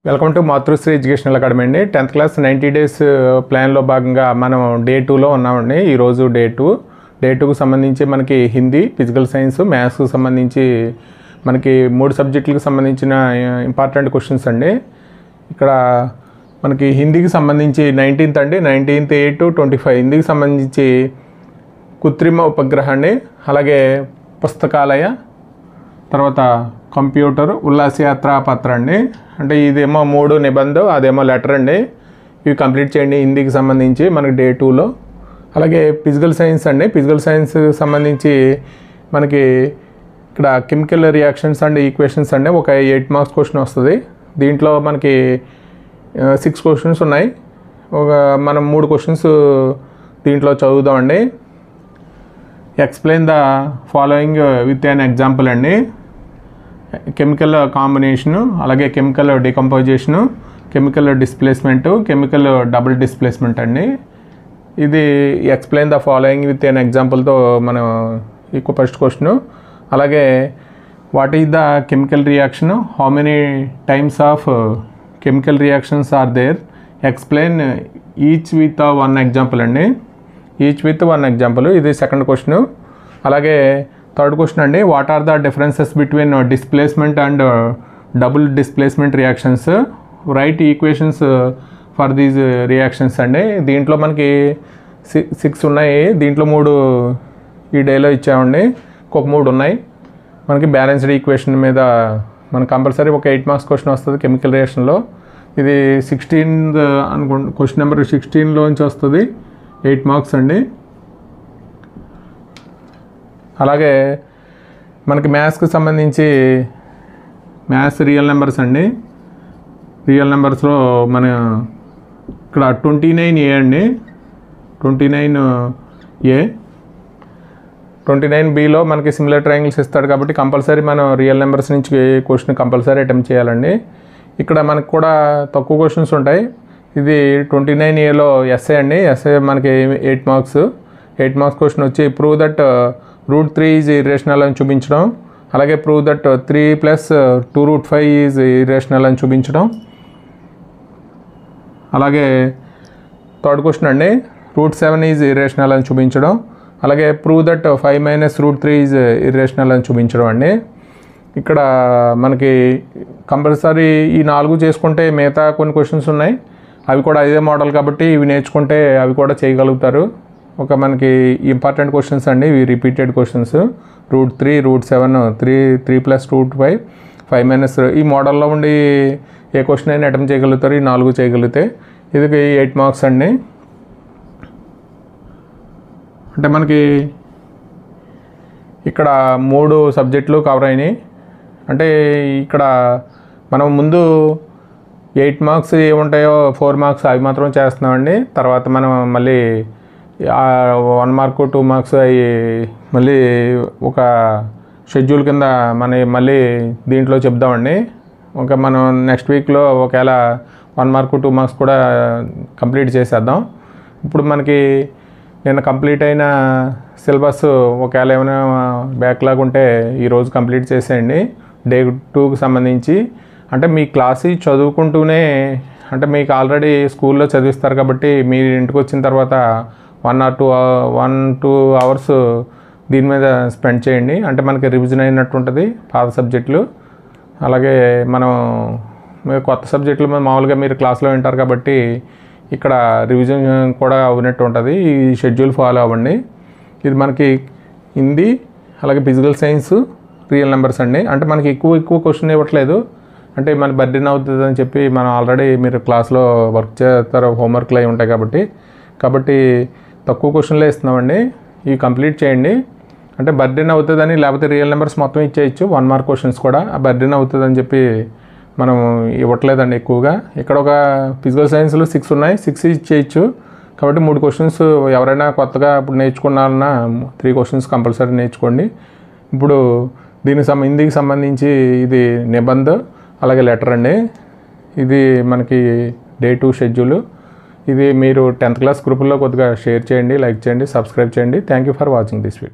Welcome to Matrusri educational academy అండి. 10th class 90 days ప్లాన్లో భాగంగా మనం డే 2లో ఉన్నామండి. ఈరోజు డే 2కు సంబంధించి మనకి హిందీ, ఫిజికల్ సైన్స్, మ్యాథ్స్కి సంబంధించి మనకి 3 సబ్జెక్టులకు సంబంధించిన ఇంపార్టెంట్ క్వశ్చన్స్ అండి. ఇక్కడ మనకి హిందీకి సంబంధించి 19th అండి, 19th 8-25 హిందీకి సంబంధించి కృత్రిమ ఉపగ్రహాన్ని, అలాగే పుస్తకాలయ, తర్వాత కంప్యూటర్, ఉల్లాసయాత్ర పత్ర అండి. అంటే ఇదేమో 3 నిబంధన, అదేమో లెటర్ అండి. ఇవి కంప్లీట్ చేయండి హిందీకి సంబంధించి మనకి డే 2లో. అలాగే ఫిజికల్ సైన్స్ అండి, ఫిజికల్ సైన్స్ సంబంధించి మనకి ఇక్కడ కెమికల్ రియాక్షన్స్ అండ్ ఈక్వేషన్స్ అండి. ఒక 8 మార్క్స్ క్వశ్చన్ వస్తుంది. దీంట్లో మనకి 6 క్వశ్చన్స్ ఉన్నాయి. మనం 3 క్వశ్చన్స్ దీంట్లో చదువుదామండి. Explain the following with an example అండి. కెమికల్ కాంబినేషను, అలాగే chemical decomposition, chemical displacement, chemical double displacement అండి. ఇది explain the following with an ఎగ్జాంపుల్తో మనం ఎక్కువ ఫస్ట్ క్వశ్చను. అలాగే what is the chemical reaction, how many times of chemical reactions are there, explain each with one example అండి. Each with one example, ఇది second question. అలాగే third question అండి, what are the differences between displacement and double displacement reactions, right equations for these reactions అండి. దీంట్లో మనకి 6 ఉన్నాయి. దీంట్లో 3 ఈ డేలో ఇచ్చామండి, ఇంకొక 3 ఉన్నాయి. మనకి బ్యాలెన్స్డ్ ఈక్వేషన్ మీద మనకు కంపల్సరీ ఒక 8 మార్క్స్ క్వశ్చన్ వస్తుంది కెమికల్ రియాక్షన్లో. ఇది 16 అనుకుంటా, క్వశ్చన్ నెంబర్ 16లోంచి వస్తుంది, 8 మార్క్స్ అండి. అలాగే మనకి మ్యాథ్స్కి సంబంధించి మ్యాథ్స్ రియల్ నెంబర్స్ అండి. రియల్ నెంబర్స్లో మన ఇక్కడ 29A అండి, 29A. 29Bలో మనకి సిమిలర్ ట్రయాంగిల్స్ ఇస్తాడు కాబట్టి కంపల్సరీ మనం రియల్ నెంబర్స్ నుంచి క్వశ్చన్ కంపల్సరీ అటెంప్ట్ చేయాలండి. ఇక్కడ మనకు కూడా తక్కువ క్వశ్చన్స్ ఉంటాయి. ఇది 29Aలో ఎస్ఏ అండి. ఎస్ఏ మనకి 8 మార్క్స్. 8 మార్క్స్ క్వశ్చన్ వచ్చి ప్రూవ్ దట్ √3 ఈజ్ ఇర్రేషనల్ అని చూపించడం, అలాగే ప్రూవ్ దట్ 3 + 2√5 ఈజ్ ఇర్రేషనల్ అని చూపించడం. అలాగే థర్డ్ క్వశ్చన్ అండి, √7 ఈజ్ ఇర్రేషనల్ అని చూపించడం, అలాగే ప్రూవ్ దట్ 5 - √3 ఈజ్ ఇర్రేషనల్ అని చూపించడం అండి. ఇక్కడ మనకి కంపల్సరీ ఈ 4 చేసుకుంటే మిగతా కొన్ని క్వశ్చన్స్ ఉన్నాయి, అవి కూడా ఇదే మోడల్ కాబట్టి ఇవి నేర్చుకుంటే అవి కూడా చేయగలుగుతారు. ఒక మనకి ఇంపార్టెంట్ క్వశ్చన్స్ అండి, ఇవి రిపీటెడ్ క్వశ్చన్స్. √3, √7, 3 + 2/5, 5 - ఈ మోడల్లో ఉండి ఏ క్వశ్చన్ అయినా అటెంప్ట్ చేయగలుగుతారు, ఈ 4 చేయగలిగితే. ఇది 8 మార్క్స్ అండి. అంటే మనకి ఇక్కడ 3 సబ్జెక్టులు కవర్ అయినాయి. అంటే ఇక్కడ మనం ముందు 8 మార్క్స్ ఏముంటాయో 4 మార్క్స్ అవి మాత్రం చేస్తున్నామండి. తర్వాత మనం మళ్ళీ 1 మార్క్ 2 మార్క్స్ అవి మళ్ళీ ఒక షెడ్యూల్ కింద మళ్ళీ దీంట్లో చెప్దామండి. ఇంకా మనం నెక్స్ట్ వీక్లో ఒకవేళ 1 మార్క్ 2 మార్క్స్ కూడా కంప్లీట్ చేసేద్దాం. ఇప్పుడు మనకి నిన్న కంప్లీట్ అయిన సిలబస్ ఒకవేళ ఏమైనా బ్యాక్లాగ్ ఉంటే ఈరోజు కంప్లీట్ చేసేయండి డే 2కి సంబంధించి. అంటే మీ క్లాస్ చదువుకుంటూనే, అంటే మీకు ఆల్రెడీ స్కూల్లో చదివిస్తారు కాబట్టి మీరు ఇంటికి వచ్చిన తర్వాత 1-2 అవర్స్ దీని మీద స్పెండ్ చేయండి. అంటే మనకి రివిజన్ అయినట్టు ఉంటుంది పాత సబ్జెక్టులు. అలాగే మనం కొత్త సబ్జెక్టులు మామూలుగా మీరు క్లాస్లో వింటారు కాబట్టి ఇక్కడ రివిజన్ కూడా అవునట్టు ఉంటుంది. ఈ షెడ్యూల్ ఫాలో అవ్వండి. ఇది మనకి హిందీ, అలాగే ఫిజికల్ సైన్స్, రియల్ నెంబర్స్ అండి. అంటే మనకి ఎక్కువ క్వశ్చన్ ఇవ్వట్లేదు, అంటే మన బర్డెన్ అవుతుంది అని చెప్పి మనం ఆల్రెడీ మీరు క్లాస్లో వర్క్ చేస్తారు, హోంవర్క్లు అవి ఉంటాయి కాబట్టి తక్కువ క్వశ్చన్లే ఇస్తున్నామండి. ఇవి కంప్లీట్ చేయండి. అంటే బర్డెన్ అవుతుందని, లేకపోతే రియల్ నెంబర్స్ మొత్తం ఇచ్చేయచ్చు, 1 మార్క్ క్వశ్చన్స్ కూడా. ఆ బర్డెన్ అవుతుందని చెప్పి మనం ఇవ్వట్లేదండి ఎక్కువగా. ఇక్కడ ఒక ఫిజికల్ సైన్స్లో 6 ఉన్నాయి, 6 ఇచ్చేయచ్చు. కాబట్టి 3 క్వశ్చన్స్ ఎవరైనా కొత్తగా ఇప్పుడు నేర్చుకున్నారన్నా 3 క్వశ్చన్స్ కంపల్సరీ నేర్చుకోండి. ఇప్పుడు హిందీకి సంబంధించి ఇది నిబంధ, అలాగే లెటర్ అండి. ఇది మనకి డే 2 షెడ్యూల్. ఇది మీరు 10th క్లాస్ గ్రూపుల్లో కొద్దిగా షేర్ చేయండి, లైక్ చేయండి, సబ్స్క్రైబ్ చేయండి. Thank you for watching this video.